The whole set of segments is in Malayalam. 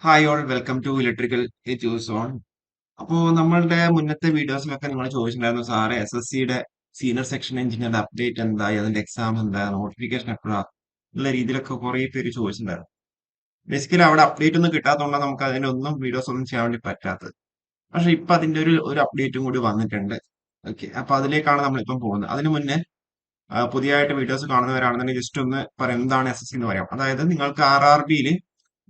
Hi all welcome to electrical എജ്യൂസ് ഓൺ. അപ്പോൾ നമ്മളുടെ മുന്നത്തെ വീഡിയോസിലൊക്കെ നിങ്ങൾ ചോദിച്ചിട്ടുണ്ടായിരുന്നു സാറേ SSCയുടെ സീനിയർ സെക്ഷൻ എഞ്ചിനീയറുടെ അപ്ഡേറ്റ് എന്തായി, അതിന്റെ എക്സാം എന്താ, നോട്ടിഫിക്കേഷൻ എപ്പോഴാ എന്നുള്ള രീതിയിലൊക്കെ കുറെ പേര് ചോദിച്ചിട്ടുണ്ടായിരുന്നു. ബേസിക്കലി അവിടെ അപ്ഡേറ്റ് ഒന്നും കിട്ടാത്തതുകൊണ്ടാണ് നമുക്ക് അതിനൊന്നും വീഡിയോസ് ഒന്നും ചെയ്യാൻ വേണ്ടി പറ്റാത്തത്. പക്ഷെ ഇപ്പൊ അതിന്റെ ഒരു അപ്ഡേറ്റും കൂടി വന്നിട്ടുണ്ട്. ഓക്കെ, അപ്പൊ അതിലേക്കാണ് നമ്മളിപ്പം പോകുന്നത്. അതിനു മുന്നേ പുതിയതായിട്ട് വീഡിയോസ് കാണുന്നവരാണെന്നുണ്ടെങ്കിൽ ജസ്റ്റ് ഒന്ന് പറയാം എന്താണ് SSC എന്ന് പറയാം. അതായത് നിങ്ങൾക്ക് RRBയിൽ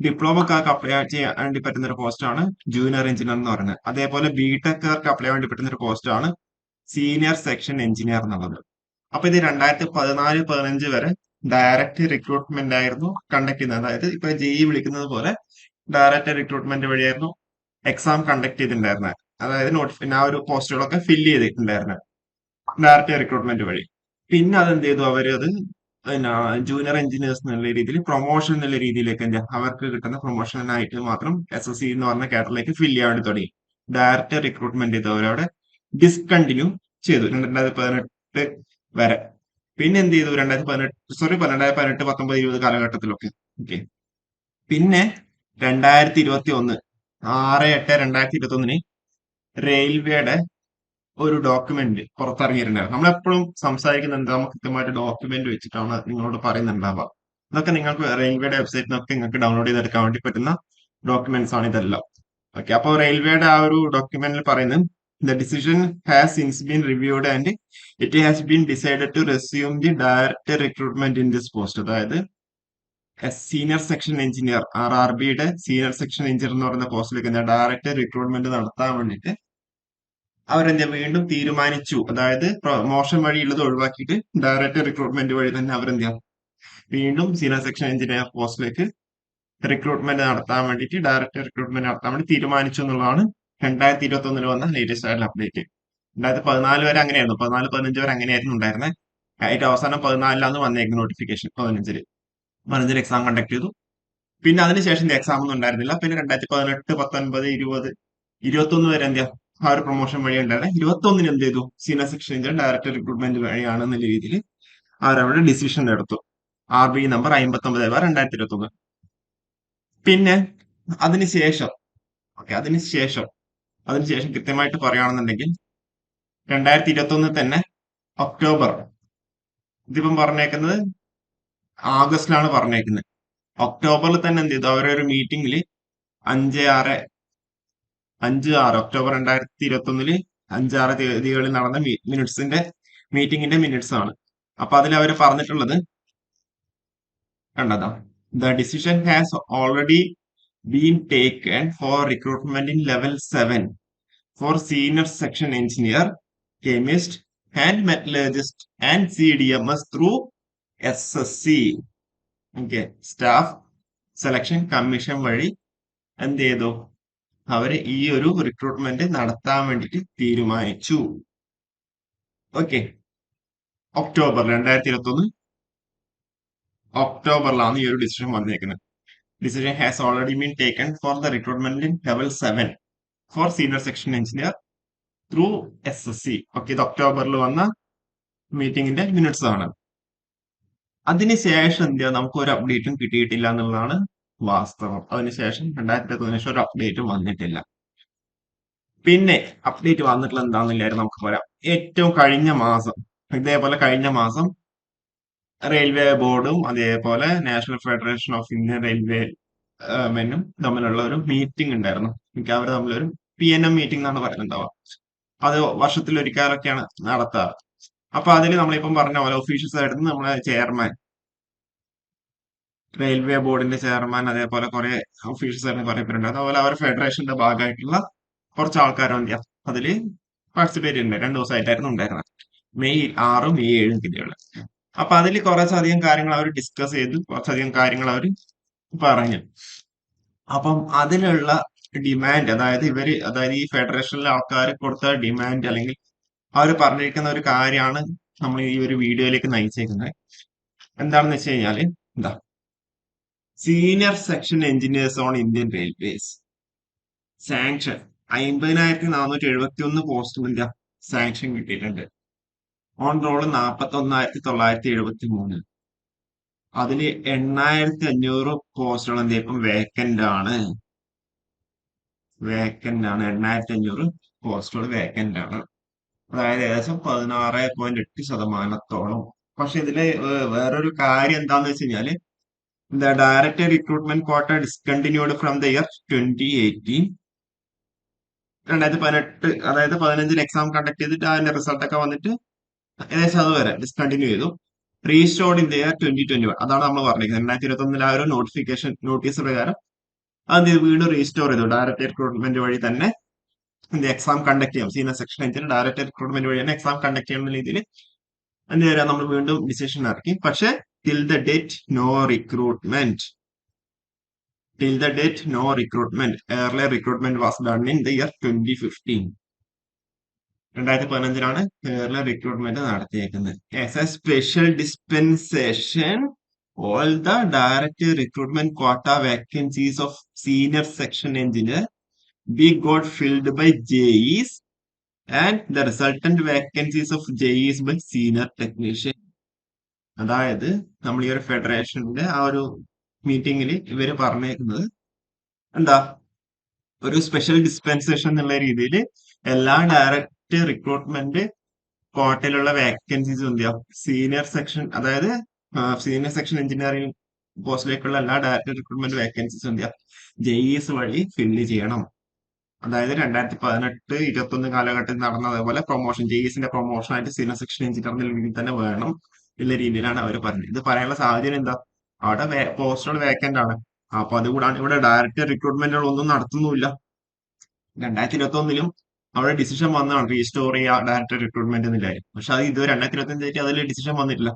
ഡിപ്ലോമക്കാർക്ക് അപ്ലൈ ചെയ്യാൻ വേണ്ടി പറ്റുന്ന ഒരു പോസ്റ്റാണ് ജൂനിയർ എഞ്ചിനീയർ എന്ന് പറയുന്നത്. അതേപോലെ ബിടെക്കാർക്ക് അപ്ലൈ ചെയ്യാൻ വേണ്ടി പറ്റുന്ന ഒരു പോസ്റ്റാണ് സീനിയർ സെക്ഷൻ എഞ്ചിനീയർ എന്നുള്ളത്. അപ്പൊ ഇത് 2014-15 വരെ ഡയറക്റ്റ് റിക്രൂട്ട്മെന്റ് ആയിരുന്നു കണ്ടക്ട് ചെയ്യുന്നത്. അതായത് ഇപ്പൊ JEE വിളിക്കുന്നത് പോലെ ഡയറക്റ്റ് റിക്രൂട്ട്മെന്റ് വഴിയായിരുന്നു എക്സാം കണ്ടക്ട് ചെയ്തിട്ടുണ്ടായിരുന്നത്. അതായത് ആ ഒരു പോസ്റ്റുകളൊക്കെ ഫില്ല് ചെയ്തിട്ടുണ്ടായിരുന്നത് ഡയറക്റ്റ് റിക്രൂട്ട്മെന്റ് വഴി. പിന്നെ അതെന്ത് ചെയ്തു, അവര് അത് പിന്നെ ജൂനിയർ എഞ്ചിനീയേഴ്സ് എന്നുള്ള രീതിയിൽ പ്രൊമോഷൻ എന്നുള്ള രീതിയിലേക്ക് അവർക്ക് കിട്ടുന്ന പ്രൊമോഷനായിട്ട് മാത്രം SSC എന്ന് പറഞ്ഞ കാറ്ററിലേക്ക് ഫില്ല് ചെയ്യാൻ വേണ്ടി തുടങ്ങി. ഡയറക്റ്റ് റിക്രൂട്ട്മെന്റ് ചെയ്തവരവിടെ ഡിസ്കണ്ടിന്യൂ ചെയ്തു 2018 വരെ. പിന്നെ എന്ത് ചെയ്തു, 2018 കാലഘട്ടത്തിലൊക്കെ. ഓക്കെ, പിന്നെ 2021 6/8/2021 റെയിൽവേയുടെ ഒരു ഡോക്യുമെന്റ് പുറത്തിറങ്ങിയിട്ടുണ്ടായിരുന്നു. നമ്മളെപ്പോഴും സംസാരിക്കുന്നത് എന്താ, നമുക്ക് കൃത്യമായിട്ട് ഡോക്യുമെന്റ് വെച്ചിട്ടാണ് നിങ്ങളോട് പറയുന്നുണ്ടാവുക. ഇതൊക്കെ നിങ്ങൾക്ക് റെയിൽവേയുടെ വെബ്സൈറ്റിൽ നിന്നൊക്കെ നിങ്ങൾക്ക് ഡൗൺലോഡ് ചെയ്തെടുക്കാൻ വേണ്ടി പറ്റുന്ന ഡോക്യുമെന്റ്സ് ആണ് ഇതെല്ലാം. ഓക്കെ, അപ്പോൾ റെയിൽവേയുടെ ആ ഒരു ഡോക്യുമെന്റിൽ പറയുന്നത് the decision has since been reviewed and it has been decided to resume the direct recruitment in this post. അതായത് സീനിയർ സെക്ഷൻ എഞ്ചിനീയർ RRBയുടെ സീനിയർ സെക്ഷൻ എഞ്ചിനീയർ എന്ന് പറയുന്ന പോസ്റ്റിലേക്ക് ഡയറക്റ്റ് റിക്രൂട്ട്മെന്റ് നടത്താൻ വേണ്ടിയിട്ട് അവരെന്താ വീണ്ടും തീരുമാനിച്ചു. അതായത് പ്രൊമോഷൻ വഴിയുള്ളത് ഒഴിവാക്കിയിട്ട് ഡയറക്റ്റ് റിക്രൂട്ട്മെന്റ് വഴി തന്നെ അവരെന്താ വീണ്ടും സീനിയർ സെക്ഷൻ എഞ്ചിനീയർ പോസ്റ്റിലേക്ക് റിക്രൂട്ട്മെന്റ് നടത്താൻ വേണ്ടിയിട്ട് ഡയറക്റ്റ് റിക്രൂട്ട്മെന്റ് നടത്താൻ വേണ്ടി തീരുമാനിച്ചു എന്നുള്ളതാണ് 2021 വന്ന ലേറ്റസ്റ്റ് ആയിട്ടുള്ള അപ്ഡേറ്റ്. 2014 വരെ അങ്ങനെയായിരുന്നു, 14-15 വരെ അങ്ങനെയായിരുന്നു ഉണ്ടായിരുന്നത്. അതിന്റെ അവസാനം 14ലാണ് വന്നേക്കുന്നത് നോട്ടിഫിക്കേഷൻ. 15-ൽ എക്സാം കണ്ടക്ട് ചെയ്തു. പിന്നെ അതിനുശേഷം എക്സാം ഒന്നും ഉണ്ടായിരുന്നില്ല. പിന്നെ 2018, 19, 20, 21 വരെ എന്താ ആ ഒരു പ്രൊമോഷൻ വഴി ഉണ്ടായിരുന്നത്. 21 എന്ത് ചെയ്തു, senior section engineer direct recruitment വഴിയാണെന്നുള്ള രീതിയിൽ അവരവിടെ ഡിസിഷൻ എടുത്തു. RB number 59/2021. പിന്നെ അതിനുശേഷം ഓക്കെ അതിനുശേഷം കൃത്യമായിട്ട് പറയുകയാണെന്നുണ്ടെങ്കിൽ 2021 തന്നെ ഒക്ടോബർ, ഇതിപ്പം പറഞ്ഞേക്കുന്നത് ആഗസ്റ്റിലാണ് പറഞ്ഞേക്കുന്നത്. ഒക്ടോബറിൽ തന്നെ എന്ത് ചെയ്തു, അവരൊരു മീറ്റിംഗിൽ 5-6 ഒക്ടോബർ 2021 5-6 തീയതികളിൽ നടന്ന മീറ്റിംഗിന്റെ മിനിറ്റ്സ് ആണ്. അപ്പൊ അതിൽ അവർ പറഞ്ഞിട്ടുള്ളത് കണ്ടതാ, the decision has already been taken for recruitment in level 7 for senior section engineer, chemist and metallurgist and CDMS through SSC. Okay, staff selection commission വഴി എന്ത് ചെയ്തു, അവര് ഈ ഒരു റിക്രൂട്ട്മെന്റ് നടത്താൻ വേണ്ടിയിട്ട് തീരുമാനിച്ചു. ഓക്കെ, ഒക്ടോബർ 2021 ഒക്ടോബറിലാണ് ഈ ഒരു ഡിസിഷൻ വന്നേക്കുന്നത്. Decision has already been taken for the recruitment in level 7 for senior section engineer through SSC. Okay, ഇത് ഒക്ടോബറിൽ വന്ന മീറ്റിംഗിന്റെ മിനിറ്റ്സ് ആണ്. അതിനുശേഷം എന്ത് ചെയ്യാം, നമുക്ക് ഒരു അപ്ഡേറ്റും കിട്ടിയിട്ടില്ല എന്നുള്ളതാണ് വാസ്തവം. അതിനുശേഷം 2021 ഒരു അപ്ഡേറ്റും വന്നിട്ടില്ല. പിന്നെ അപ്ഡേറ്റ് വന്നിട്ടുള്ള എന്താണെന്നില്ലായിരുന്നു നമുക്ക് പറയാം. ഏറ്റവും കഴിഞ്ഞ മാസം റെയിൽവേ ബോർഡും അതേപോലെ national federation of Indian railway മെന്നും തമ്മിലുള്ള ഒരു മീറ്റിംഗ് ഉണ്ടായിരുന്നു. എനിക്ക് അവർ തമ്മിലൊരു PNM മീറ്റിംഗ് എന്നാണ് പറയുന്നുണ്ടാവുക. അത് വർഷത്തിലൊരിക്കലൊക്കെയാണ് നടത്താറ്. അപ്പൊ അതിൽ നമ്മളിപ്പം പറഞ്ഞ പോലെ ഒഫീഷ്യൽസ് ആയിട്ട് നമ്മളെ ചെയർമാൻ, റെയിൽവേ ബോർഡിന്റെ ചെയർമാൻ, അതേപോലെ കുറെ ഒഫീഷ്യൽസ് ആയിട്ട് കുറെ പേരുണ്ട്. അതുപോലെ അവരുടെ ഫെഡറേഷന്റെ ഭാഗമായിട്ടുള്ള കുറച്ച് ആൾക്കാരുണ്ട് അതില് പാർട്ടിസിപ്പേറ്റ് ചെയ്യുന്നുണ്ട്. 2 ദിവസമായിട്ടായിരുന്നു ഉണ്ടായിരുന്നത്, മെയ് 6, മെയ് 7 തീയതികളിൽ. അപ്പൊ അതിൽ കുറച്ചധികം കാര്യങ്ങൾ അവർ ഡിസ്കസ് ചെയ്തു, കുറച്ചധികം കാര്യങ്ങൾ അവർ പറഞ്ഞു. അപ്പം അതിലുള്ള ഡിമാൻഡ്, അതായത് ഈ ഫെഡറേഷനിലെ ആൾക്കാർ കൊടുത്ത ഡിമാൻഡ് അല്ലെങ്കിൽ അവർ പറഞ്ഞിരിക്കുന്ന ഒരു കാര്യമാണ് നമ്മൾ ഈ ഒരു വീഡിയോയിലേക്ക് നയിച്ചേക്കുന്നത്. എന്താണെന്ന് വെച്ച് കഴിഞ്ഞാല്, എന്താ, senior section engineers on Indian railways sanction 50,471 പോസ്റ്റുകളുടെ സാങ്ഷൻ കിട്ടിയിട്ടുണ്ട്. On roll 41,973. അതില് 8,500 പോസ്റ്റുകൾ എന്ത് ഇപ്പം വേക്കന്റ് ആണ്. വേക്കന്റ് ആണ്. 8,500 പോസ്റ്റുകൾ വേക്കന്റ് ആണ്. അതായത് ഏകദേശം 16.8%. പക്ഷെ ഇതില് വേറൊരു കാര്യം എന്താന്ന് വെച്ച് കഴിഞ്ഞാല് direct recruitment quota discontinued from the year 2018. 2018, അതായത് 15 എക്സാം കണ്ടക്ട് ചെയ്തിട്ട് അതിന്റെ റിസൾട്ട് ഒക്കെ വന്നിട്ട് ഏകദേശം അതുവരെ ഡിസ്കണ്ടിന്യൂ ചെയ്തു. Restored in the year 2021. അതാണ് നമ്മൾ പറഞ്ഞിരിക്കുന്നത്. 2021 ആ ഒരു നോട്ടിഫിക്കേഷൻ നോട്ടീസ് പ്രകാരം അത് വീണ്ടും റീസ്റ്റോർ ചെയ്തു. ഡയറക്റ്റ് റിക്രൂട്ട്മെന്റ് വഴി തന്നെ എക്സാം കണ്ടക്ട് ചെയ്യാം. സീനിയർ സെക്ഷൻ എഞ്ചിന് ഡയറക്റ്റ് റിക്രൂട്ട്മെന്റ് വഴി തന്നെ എക്സാം കണ്ടക്ട് ചെയ്യുന്ന രീതിയിൽ എന്ത് ചെയ്യാം, നമ്മൾ വീണ്ടും ഡിസിഷൻ ഇറക്കി. പക്ഷെ till the date no recruitment. Till the date no recruitment. Airline recruitment was done in the year 2015. 2015 airline recruitment നടത്തിയേക്കുന്നത്. As a special dispensation, all the direct recruitment quota vacancies of senior section engineer be got filled by JEs and the resultant vacancies of JEs by senior technician. അതായത് നമ്മൾ ഈ ഒരു ഫെഡറേഷന്റെ ആ ഒരു മീറ്റിംഗിൽ ഇവര് പറഞ്ഞേക്കുന്നത് എന്താ, ഒരു സ്പെഷ്യൽ ഡിസ്പെൻസേഷൻ എന്നുള്ള രീതിയിൽ എല്ലാ ഡയറക്റ്റ് റിക്രൂട്ട്മെന്റ് കോട്ടയിലുള്ള വേക്കൻസീസ് എന്ത് ചെയ്യാം, സീനിയർ സെക്ഷൻ, അതായത് സീനിയർ സെക്ഷൻ എഞ്ചിനീയറിംഗ് പോസ്റ്റിലേക്കുള്ള എല്ലാ ഡയറക്റ്റ് റിക്രൂട്ട്മെന്റ് വേക്കൻസീസ് എന്ത് ചെയ്യാം, ജെഇഎസ് വഴി ഫില്ല് ചെയ്യണം. അതായത് 2018-21 കാലഘട്ടത്തിൽ നടന്ന അതേപോലെ പ്രൊമോഷൻ, ജെഇഎസിന്റെ പ്രൊമോഷൻ ആയിട്ട് സീനിയർ സെക്ഷൻ എഞ്ചിനീയർ എന്ന രീതിയിൽ തന്നെ വേണം എന്നുള്ള രീതിയിലാണ് അവർ പറഞ്ഞത്. ഇത് പറയാനുള്ള സാഹചര്യം എന്താ, അവിടെ പോസ്റ്റുകൾ വേക്കന്റ് ആണ്. അപ്പൊ അതുകൂടാണ്ട് ഇവിടെ ഡയറക്റ്റ് റിക്രൂട്ട്മെന്റുകൾ ഒന്നും നടത്തുന്നുമില്ല. 2021 അവിടെ ഡിസിഷൻ വന്നതാണ് റീസ്റ്റോർ ചെയ്യുക ഡയറക്റ്റ് റിക്രൂട്ട്മെന്റ് എന്നില്ലായിരുന്നു. പക്ഷെ അത് ഇതുവരെ 2025 അതിൽ ഡിസിഷൻ വന്നിട്ടില്ല.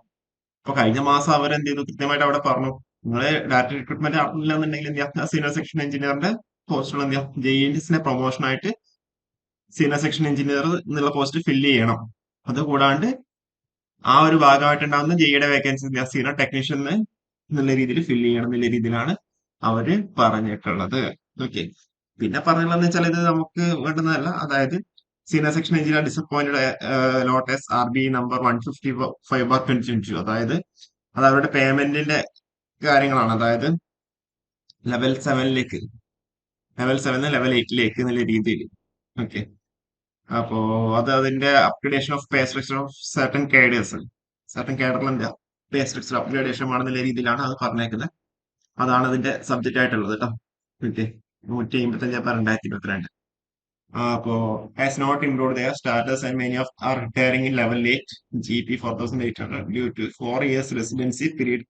അപ്പൊ കഴിഞ്ഞ മാസം അവരെന്ത് ചെയ്തു, കൃത്യമായിട്ട് അവിടെ പറഞ്ഞു, നിങ്ങള് ഡയറക്റ്റ് റിക്രൂട്ട്മെന്റ് ആക്കില്ല എന്നുണ്ടെങ്കിൽ എന്ത് ചെയ്യാം, സീനിയർ സെക്ഷൻ എഞ്ചിനീയറിന്റെ പോസ്റ്റുകൾ എന്ത് ചെയ്യാം, ജെഇഎസിന്റെ പ്രൊമോഷൻ ആയിട്ട് സീനിയർ സെക്ഷൻ എഞ്ചിനീയർ എന്നുള്ള പോസ്റ്റ് ഫില്ല് ചെയ്യണം. അതുകൂടാണ്ട് ആ ഒരു ഭാഗമായിട്ടുണ്ടാകുന്ന ജെഇയുടെ വേക്കൻസി സീനിയർ ടെക്നീഷ്യന് എന്നുള്ള രീതിയിൽ ഫില്ല് ചെയ്യണം എന്നുള്ള രീതിയിലാണ് അവര് പറഞ്ഞിട്ടുള്ളത്. ഓക്കെ. പിന്നെ പറഞ്ഞുള്ളതെന്ന് വെച്ചാൽ ഇത് നമുക്ക് വേണ്ടുന്നതല്ല. അതായത് സീനിയർ സെക്ഷൻ എഞ്ചിനീയർ ഡിസപ്പോയിന്റഡ് ലോട്ടസ് RB നമ്പർ 155/2022. അതായത് അത് അവരുടെ പേയ്മെന്റിന്റെ കാര്യങ്ങളാണ്. അതായത് ലെവൽ 7ലേക്ക്, ലെവൽ 7 ലെവൽ 8ലേക്ക് എന്നുള്ള രീതിയിൽ. ഓക്കെ. അപ്പോ അത് അതിന്റെ upgradation of pay structure of certain cadres, certain കേഡറിന്റെ പേ സ്ട്രക്ചർ അപ്ഗ്രഡേഷൻ ആണെന്നുള്ള രീതിയിലാണ് അത് പറഞ്ഞേക്കുന്നത്. അതാണ് അതിന്റെ സബ്ജക്റ്റ് ആയിട്ടുള്ളത് കേട്ടോ. ഓക്കെ. 155/2022. അപ്പോ has not improved their status and many of are retiring in level 8 GP 4,800 due to 4 years residency period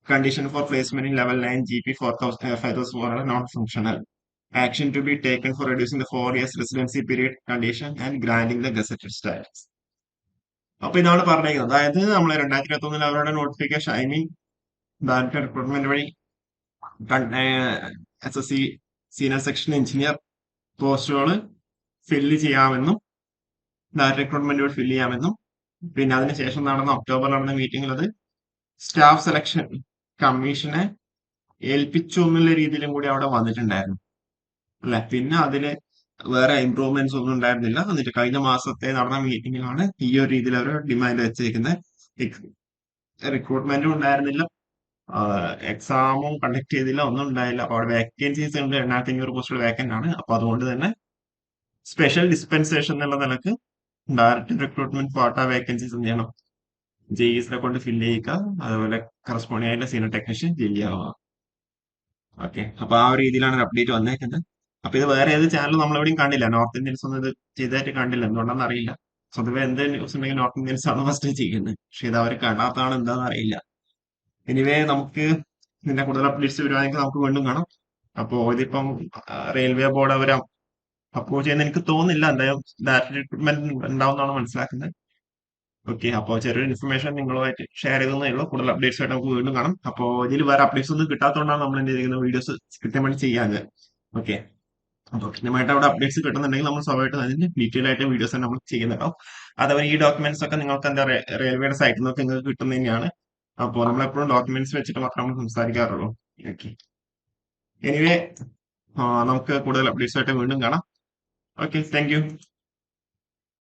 condition for placement in level 9 GP 5,400 not functional. Action to be taken for reducing the 4 years residency period condition and granting the gazetted status. അപ്പൊ ഇതാണ് പറഞ്ഞേക്കുന്നത്. അതായത് നമ്മൾ 2021 അവരുടെ notification, I mean direct recruitment വഴി SSC സീനിയർ സെക്ഷൻ എഞ്ചിനീയർ പോസ്റ്റുകൾ ഫില്ല് ചെയ്യാമെന്നും ഡയറക്റ്റ് റിക്രൂട്ട്മെന്റ് വഴി ഫില്ല് ചെയ്യാമെന്നും, പിന്നെ അതിനുശേഷം നടന്ന ഒക്ടോബറിൽ നടന്ന മീറ്റിംഗിൽ അത് സ്റ്റാഫ് സെലക്ഷൻ കമ്മീഷനെ ഏൽപ്പിച്ചു എന്നുള്ള രീതിയിലും കൂടി അവിടെ വന്നിട്ടുണ്ടായിരുന്നു അല്ലെ. പിന്നെ അതില് വേറെ ഇംപ്രൂവ്മെന്റ്സ് ഒന്നും ഉണ്ടായിരുന്നില്ല. എന്നിട്ട് കഴിഞ്ഞ മാസത്തെ നടന്ന മീറ്റിംഗിലാണ് ഈ ഒരു രീതിയിൽ അവർ ഡിമാൻഡ് വെച്ചിരിക്കുന്നത്. റിക്രൂട്ട്മെന്റും ഉണ്ടായിരുന്നില്ല, എക്സാമും കണ്ടക്ട് ചെയ്തില്ല, ഒന്നും ഉണ്ടായില്ല. അപ്പൊ അവിടെ വേക്കൻസീസ് ഉണ്ട്, 8,500 പോസ്റ്റുകൾ വേക്കന്റ് ആണ്. അപ്പൊ അതുകൊണ്ട് തന്നെ സ്പെഷ്യൽ ഡിസ്പെൻസേഷൻ എന്നുള്ള നിലക്ക് ഡയറക്റ്റ് റിക്രൂട്ട്മെന്റ് ക്വാട്ട വേക്കൻസീസ് എന്ത് ചെയ്യണം, ജെഇസിനെ കൊണ്ട് ഫില്ല് ചെയ്യുക. അതുപോലെ കറസ്പോണ്ടിങ് ആയിട്ടുള്ള സീനിയർ ടെക്നീഷ്യൻ ജെഇ. ഓക്കെ. അപ്പൊ ആ ഒരു രീതിയിലാണ് ഒരു അപ്ഡേറ്റ് വന്നേക്കുന്നത്. അപ്പൊ ഇത് വേറെ ഏത് ചാനലും നമ്മളെവിടെയും കണ്ടില്ല. നോർത്ത് ഇന്ത്യൻസ് ഒന്നും ഇത് ചെയ്തതായിട്ട് കണ്ടില്ല. എന്തുകൊണ്ടാണെന്ന് അറിയില്ല. സ്വതവേ എന്ത് ന്യൂസ് ഉണ്ടെങ്കിൽ നോർത്ത് ഇന്ത്യൻസ് ആണ് ഫസ്റ്റ് ചെയ്യുന്നത്. പക്ഷെ ഇത് അവർ കാണാത്തതാണ് എന്താണെന്ന് അറിയില്ല. എനിവേ നമുക്ക് ഇതിന്റെ കൂടുതൽ അപ്ഡേറ്റ്സ് വരുവാണെങ്കിൽ നമുക്ക് വീണ്ടും കാണാം. അപ്പോ ഇതിപ്പം റെയിൽവേ ബോർഡ് അവർ അപ്രൂവ് ചെയ്യുന്ന എനിക്ക് തോന്നുന്നില്ല. എന്തായാലും ഡയറക്റ്റ് റിക്രൂട്ട്മെന്റ് ഉണ്ടാവുന്നതാണ് മനസ്സിലാക്കുന്നത്. ഓക്കെ. അപ്പോൾ ചെറിയൊരു ഇൻഫർമേഷൻ നിങ്ങളുമായിട്ട് ഷെയർ ചെയ്തേ ഉള്ളൂ. കൂടുതൽ അപ്ഡേറ്റ്സ് ആയിട്ട് നമുക്ക് വീണ്ടും കാണാം. അപ്പോൾ ഇതിൽ വേറെ അപ്ഡേറ്റ്സ് ഒന്നും കിട്ടാത്തതുകൊണ്ടാണ് നമ്മൾ എന്ത് ചെയ്യുന്ന വീഡിയോസ് കൃത്യമായിട്ട് ചെയ്യാഞ്ഞത്. ഓക്കെ. അപ്പോൾ കൃത്യമായിട്ട് അവിടെ അപ്ഡേറ്റ്സ് കിട്ടുന്നുണ്ടെങ്കിൽ നമ്മൾ സ്വാഭാവികമായിട്ട് അതിന്റെ ഡീറ്റെയിൽ ആയിട്ട് വീഡിയോസ് തന്നെ നമ്മൾ ചെയ്യുന്നുണ്ടാവും. അതുപോലെ ഈ ഡോക്യുമെന്റ്സ് ഒക്കെ നിങ്ങൾക്ക് എന്താ റെയിൽവേയുടെ സൈറ്റിൽ നിന്നൊക്കെ നിങ്ങൾക്ക് കിട്ടുന്നത് തന്നെയാണ്. അപ്പോൾ നമ്മൾ എപ്പോഴും ഡോക്യുമെന്റ്സ് വെച്ചിട്ട് മാത്രമേ നമ്മൾ സംസാരിക്കാറുള്ളൂ. ഓക്കെ. എനിവേ നമുക്ക് കൂടുതൽ അപ്ഡേറ്റ്സ് ആയിട്ട് വീണ്ടും കാണാം. ഓക്കെ. Thank you.